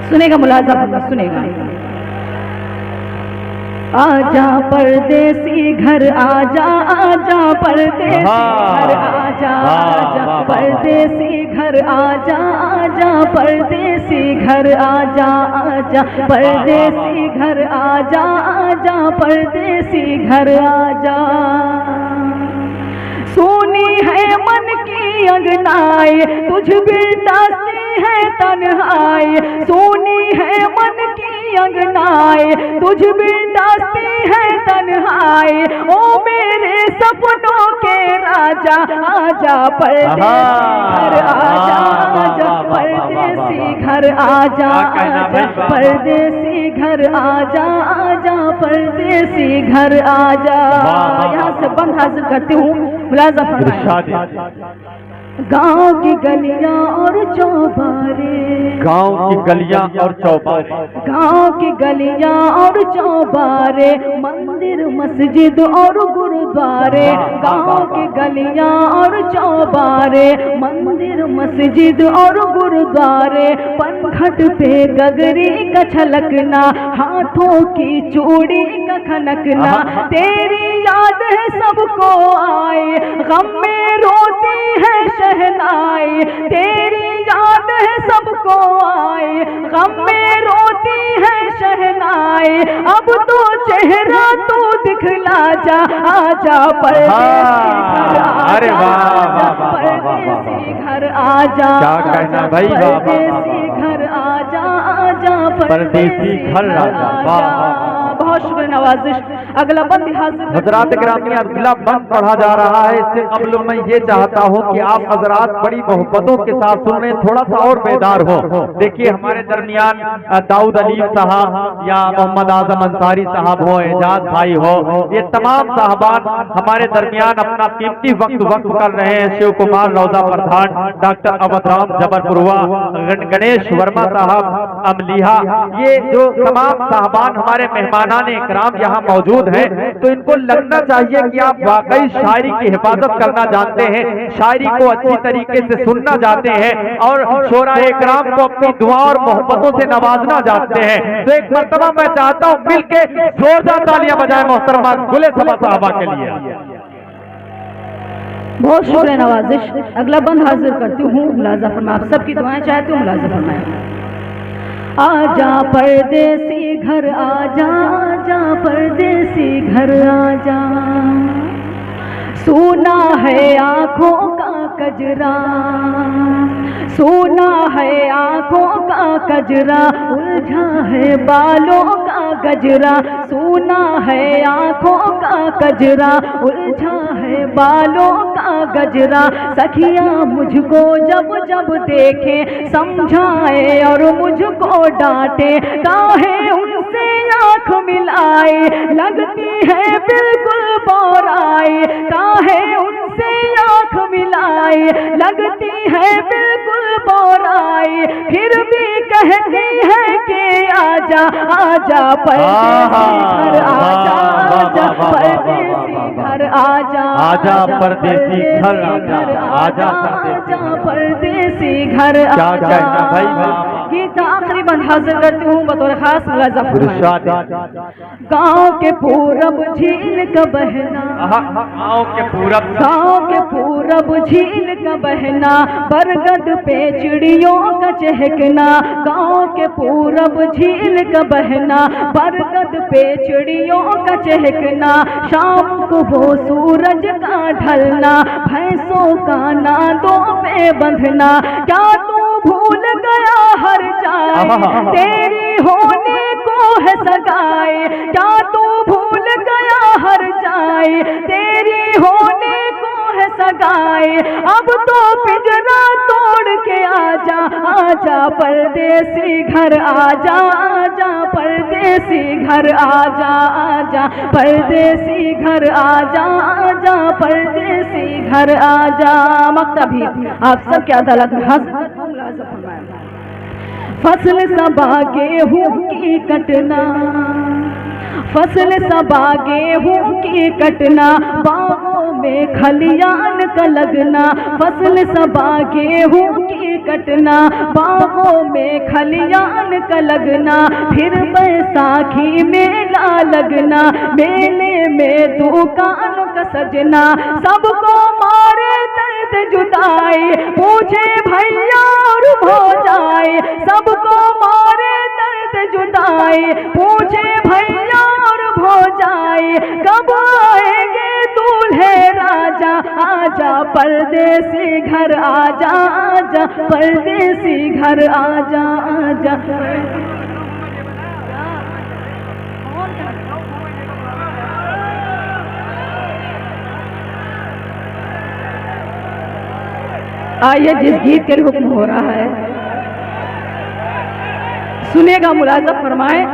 सुनेगा मुलाजा सुनेगा। आजा परदेसी घर आजा, आजा परदेसी घर आजा, आजा परदेसी घर आजा, आजा परदेसी घर आजा, आजा परदेसी घर आजा, आजा परदेसी घर आजा। सोनी है मन की अंगनाई, तुझ बिरताती है तन्हाई। सोनी है मन की अंगनाई, तुझ बिरताती है तन्हाई। ओ मेरे सपनों के राजा, आजा परदेसी घर आजा, आजा परदेसी घर आजा, आजा परदेसी घर आजा, आजा परदेसी घर आजा। यहाँ से बंद हासिल करती हूँ, मुलाजा फरमाएं। गाँव की गलियां और चौबारे, गाँव की गलियां और चौबारे, गाँव की गलियां और चौबारे, मंदिर मस्जिद और गुरुद्वारे। गाँव की गलियां और चौबारे, मंदिर मस्जिद और गुरुद्वारे। पनघट पे गगरी का छलकना, हाथों की चूड़ी का खनकना। तेरी याद है सबको आए, गम में रोती है शहनाई। तेरी याद है सबको आए, गम में रोती है शहनाई। अब तो चेहरा तू दिखला जा, आजा परदेसी घर आजा, परदेसी घर आजा, परदेसी घर आजा, आजा परदेसी घर आजा। बहुत शुक्र नवाजिश। अगला बंद हाजिर। हजरात ग्रामीण अगला बंद पढ़ा जा रहा है। इससे कबल मैं ये चाहता हूँ कि आप हजरात बड़ी मोहब्बतों के साथ सुन रहे हैं, थोड़ा सा और बेदार हो। देखिए हमारे दरमियान दाऊद अली साहब या मोहम्मद आजम अंसारी साहब हो, एजाज भाई हो, ये तमाम साहबान हमारे दरमियान अपना कीमती वक्त कर रहे हैं। शिव कुमार रौजा प्रधान, डॉक्टर अवधराम जबरपुरवा, गणेश वर्मा साहब अमलिहा, ये जो तमाम साहबान हमारे मेहमानान इकराम यहाँ मौजूद हैं, तो इनको लगना चाहिए कि आप वाकई शायरी की हिफाजत करना जानते हैं, शायरी को अच्छी तरीके से सुनना जानते हैं और शोरा इकराम को अपनी दुआ और मोहब्बतों से नवाजना जानते हैं। तो एक मर्तबा मैं चाहता हूँ मिलके जोरदार तालियां बजाएं मोहतरमा गुले सभा साहबा के लिए। बहुत शुक्रिया नवाजिश। अगला बंद हाजिर करती हूँ, मुलाजा फरमाएं। आप सबकी दुआएं चाहती हूँ, मुलाजा फरमाएं। आजा परदेसी घर आजा, आजा परदेसी घर आजा। सोना है आँखों का कजरा, सोना है आँखों का कजरा, उलझा है बालों का गजरा। सोना है आँखों का कजरा, उलझा है बालों का गजरा। सखियाँ मुझको जब जब देखे समझाए और मुझको डांटे, काहे उनसे आँख मिलाए, लगती है बिल्कुल बोराई। काहे उनसे आँख मिलाए, लगती है बिल्कुल बोराई। फिर भी कहती है कि आजा, आजा परदेसी घर आजा, आजा परदेसी घर आजा, आजा परदेसी घर आजा, आजा परदेसी घर आजा। क्या कहना भाई? गीत आखिरी बंद हाजिर करती हूँ बतौर खास मुलाजा फरमाएं। गाँव के पूरब झील का बहना, गाँव के पूरब, गाँव के पूरब झील का बहना, बरगद पे चिड़ियों का चहकना। गाँव के पूरब झील का बहना, बरगद पे चिड़ियों का चहकना। शाम को वो सूरज का ढलना, भैंसों का नादों पे बंधना। क्या तू भूल गया हर जाए, तेरी होने को है सगाई। क्या तू भूल गया हर जाए, तेरी होने को है सगाई। अब तो पिंजरा तोड़ के आजा, आजा परदेसी घर आजा, आजा परदेसी घर आजा, आजा परदेसी घर आजा, आजा परदेसी घर आजा। मक्ता भी आप सब क्या अदालत में फसल सबा गेहूं की कटना, फसल सबा गेहूं की कटना, बागों में खलियान का लगना। फसल सबा गेहूं की कटना, बागों में खलियान का लगना। फिर बैसाखी मेला लगना, मेले में दुकानों का सजना। सबको मारे दर्द जुदाई, पूछे भैया और भौजाई। सबको मारे दर्द जुदाई, पूछे भैया और भौजाई। कब आएंगे दूल्हे राजा, आजा परदेसी घर आजा, आजा परदेसी घर आजा, आजा। आइए जिस गीत के लिए हुक्म हो रहा है सुनेगा, मुलाजा फरमाए।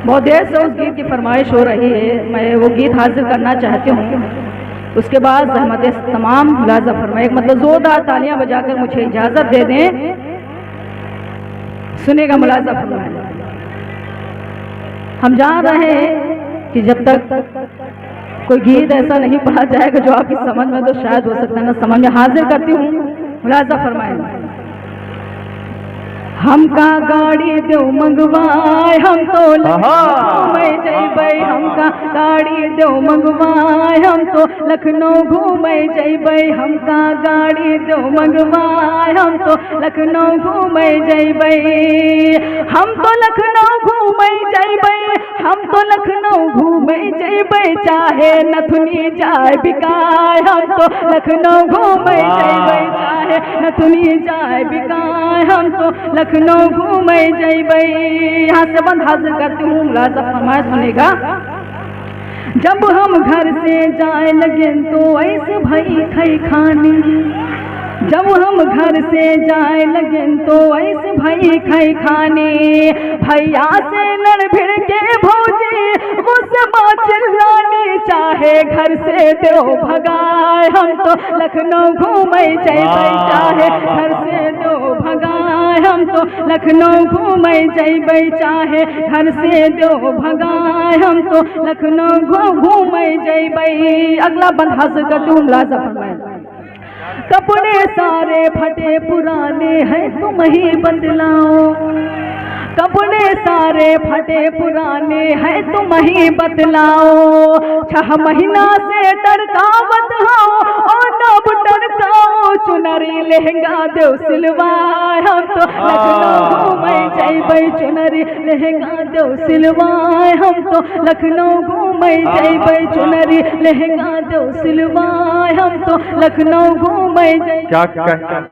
बहुत देर से उस गीत की फरमाइश हो रही है, मैं वो गीत हासिल करना चाहती हूँ। उसके बाद रहमत तमाम मुलाजा फरमाए, मतलब जोरदार तालियां बजाकर मुझे इजाजत दे दें। सुनेगा, मुलाजा फरमाए। हम जान रहे हैं कि जब तक कोई गीत ऐसा नहीं पढ़ा जाएगा जो आपकी समझ में, तो शायद हो सकता है ना समझ में। हाजिर करती हूँ, मुलाजा फरमाए। हमका गाड़ी दो मंगवाए, हम तो घूमे जइबै। हमका गाड़ी दो मंगवाए, हम तो लखनऊ घूमे जइबै। हमका गाड़ी दो मंगवाए, हम तो लखनऊ घूमे जइबै। हम तो लखनऊ घूमे जइबै, हम तो लखनऊ घूमे जइबै। चाहे नथुनी जाए बिकाए, हम तो लखनऊ घूमे जइबै। चाहे नथुनी जाए बिकाए, हम तो लखनऊ घूमे जइबै। यहाँ से बंद हासिल करती हूँ, मुलाजा फरमाए। सुनेगा, जब हम घर से जाए लगे तो ऐसे भई खई खाने। जब हम घर से जाए लगे तो ऐसे भई खई खाने। भैया से लड़ भिड़ के भौजी गुस्सा चिल्लानी, चाहे घर से दो भगाए। हम तो लखनऊ घूमे जइबै। चाहे घर से दो भगाए, हम तो लखनऊ घूमे जइबै। चाहे घर से दो भगाए, हम तो लखनऊ घूमे जइबै। अगला बंद हासिल करती हूँ, मुलाजा फरमाए। कपड़े सारे फटे पुराने हैं, तुम ही बदलाओ। कपड़े सारे फटे पुराने हैं, तुम ही बदलाओ। 6 महीना से टरकावत हो और नब टरकाओ। चुनरी लहंगा दो सिलवाए, हम तो लखनऊ घूमे जइबै। चुनरी लहंगा दो सिलवाए, हम तो लखनऊ घूमे जइबै। चुनरी लहंगा दो सिलवाए, हम तो लखनऊ घूमे जइबै।